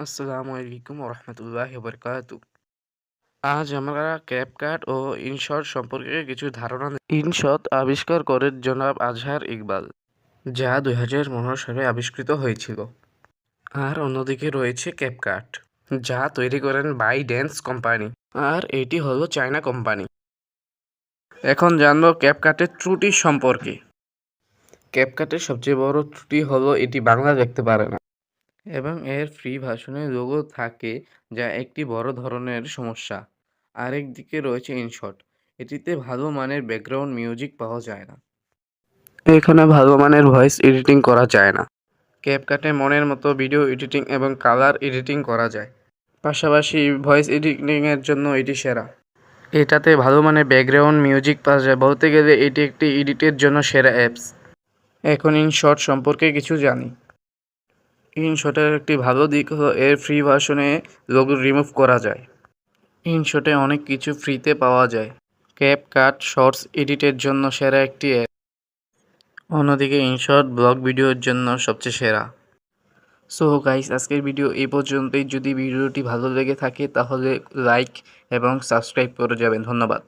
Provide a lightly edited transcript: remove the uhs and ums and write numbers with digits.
আসসালামু আলাইকুম ওরহমতুল্লাহি ওবরকাতু। আজ আমরা ক্যাপকাট ও ইনশট সম্পর্কে কিছু ধারণা ইনশট আবিষ্কার করেন জনাব আজহার ইকবাল, যা 2015 সালে আবিষ্কৃত হয়েছিল। আর অন্যদিকে রয়েছে ক্যাপকাট, যা তৈরি করেন বাইডেন্স কোম্পানি, আর এটি হলো চায়না কোম্পানি। এখন জানবো ক্যাপকাটের ত্রুটি সম্পর্কে। ক্যাপকাটের সবচেয়ে বড় ত্রুটি হলো এটি বাংলা দেখতে পারে না এবং এর ফ্রি ভার্সনে লোগো থাকে, যা একটি বড় ধরনের সমস্যা। আরেকদিকে রয়েছে ইনশট, এটিতে ভালো মানের ব্যাকগ্রাউন্ড মিউজিক পাওয়া যায় না। এখানে ভালো মানের ভয়েস এডিটিং করা যায় না। ক্যাপকাটে মনের মতো ভিডিও এডিটিং এবং কালার এডিটিং করা যায়, পাশাপাশি ভয়েস এডিটিংয়ের জন্য এটি সেরা। এটাতে ভালো মানের ব্যাকগ্রাউন্ড মিউজিক পাওয়া যায়, বলতে গেলে এটি একটি এডিটের জন্য সেরা অ্যাপস। এখন ইনশট সম্পর্কে কিছু জানি। ইনশটের একটি ভালো দিক হলো এর ফ্রি ভার্সনে লোগো রিমুভ করা যায়। ইনশটে অনেক কিছু ফ্রিতে পাওয়া যায়। ক্যাপকাট শর্টস এডিটের জন্য সেরা একটি অ্যাপ। অন্যদিকে ইনশট ব্লগ ভিডিওর জন্য সবচেয়ে সেরা। সো গাইস, আজকের ভিডিও এই পর্যন্তই। যদি ভিডিওটি ভালো লেগে থাকে তাহলে লাইক এবং সাবস্ক্রাইব করে যাবেন। ধন্যবাদ।